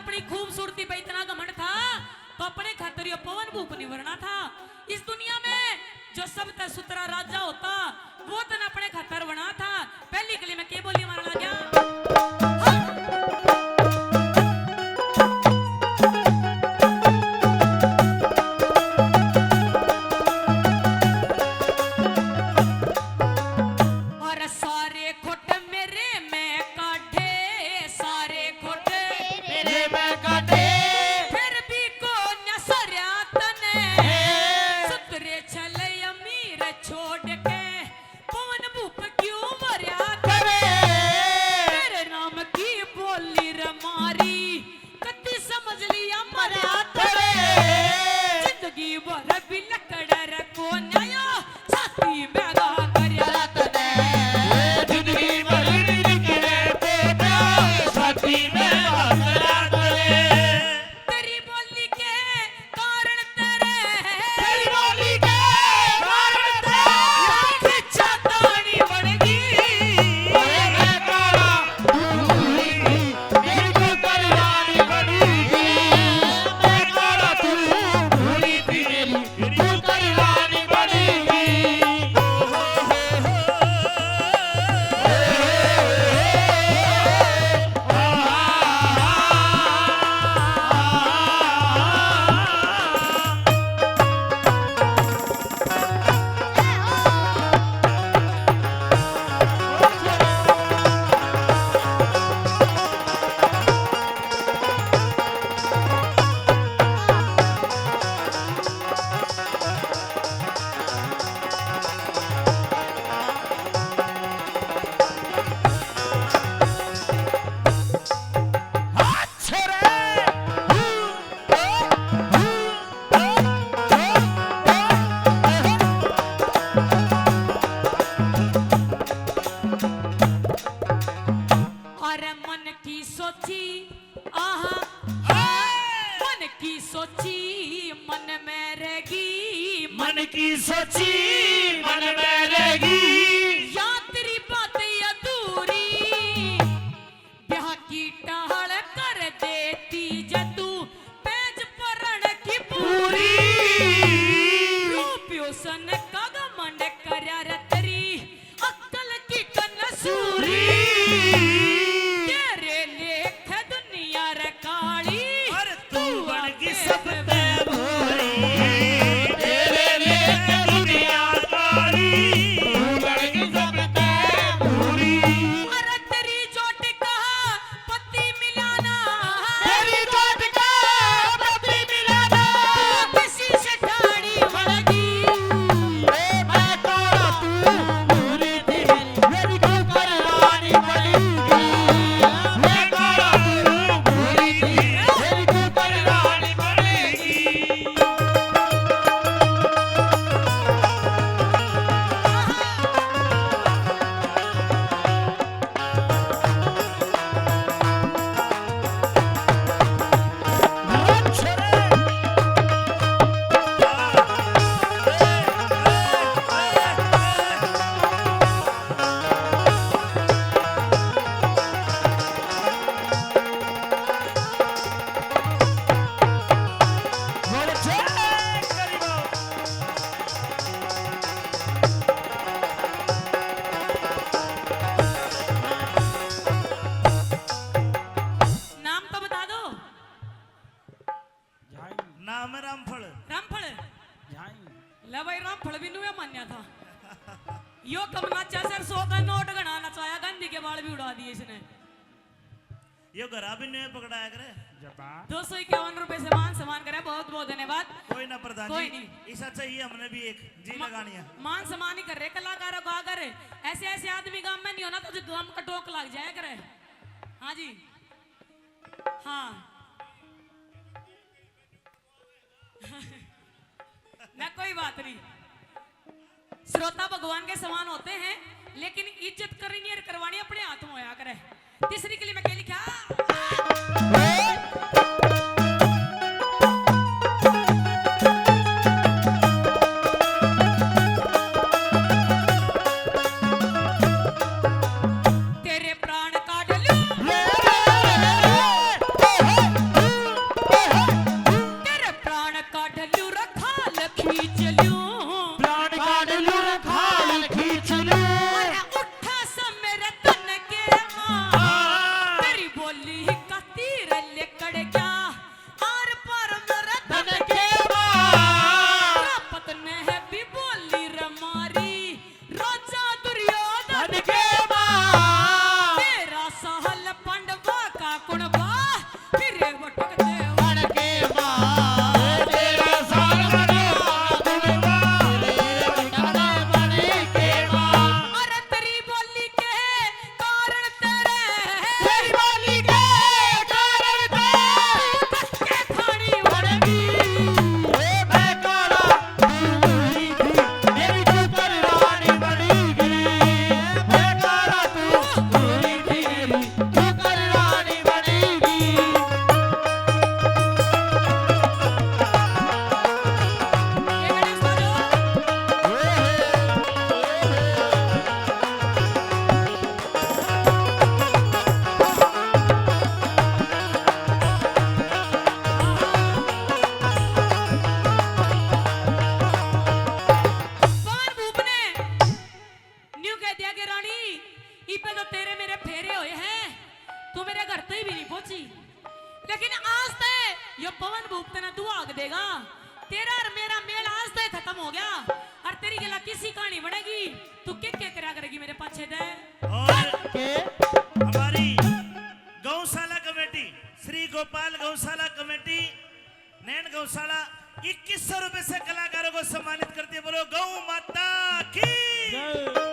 अपनी खूबसूरती पे इतना घमंड था तो अपने खातिर ये पवन भूप निवरना था। इस दुनिया में जो सबसे सुतरा राजा होता वो तन अपने खातर बना था। पहली गली में के बोली मारना गया सोची मन में रहेगी या तेरी बातें अधूरी ब्याह की टहल कर देती जतू पेज परण की पूरी रूपियो सन का घमंड करया रे तेरी अक्कल की कनसूरी तेरे लेख दुनिया रे काली और तू बन की सब पे यो कमला चासर 100 का नोट गणा नचाया गांधी के बाल भी उड़ा दिए इसने। यो घरा भी नहीं पकड़ाया करे 251 रुपए से मान सम्मान करे। बहुत बहुत धन्यवाद। कोई ना प्रधान कोई जी ऐसा चाहिए हमने भी एक जी लगानी है। मान सम्मान ही कर रहे कलाकारों को आकर ऐसे ऐसे आदमी गांव में नहीं होना तो गांव का टोक लग जाया करे। हाँ जी हाँ ना कोई बात नहीं। श्रोता भगवान के समान होते हैं लेकिन इज्जत करनी और करवानी अपने हाथ में होया करे। तीसरी के लिए मैं क्या लिखा तेरे प्राण काट लूं तीर लेकड़ क्या आर पर मेरे धन धन के मां द्रौपद ने है भी बोली रे मारी राजा दुर्योधन धन के मां तेरा सहल पांडवा का कुणबा फिर बटक देवा धन के मां तेरा सार बड़ा गुणवा तेरे ठिकाने बने के मां अरे तेरी बोली के कारण तेरे तेरी बोली के कारण ते के थानी बनगी ए बेकारा तू थी मेरी ठुकर रानी बनेगी बेकारा तू थी मेरी ठुकर रानी बनेगी ये गणेश बाजो पवन भूप ने न्यू कह दिया कि रानी इपे तो तेरे मेरे फेरे हुए हैं तू मेरे घर तक भी नहीं पहुंची लेकिन आज ते यो पवन भूप तना दुआग देगा तेरा और मेरा मेल आज ते खत्म हो गया और तेरी गला किसी कहानी बनेगी तू क्या करा करेगी मेरे पाछे दे और के हमारी गौशाला कमेटी श्री गोपाल गौशाला कमेटी नैन गौशाला 2100 रुपए से कलाकारों को सम्मानित करती है। बोलो गौ माता की जय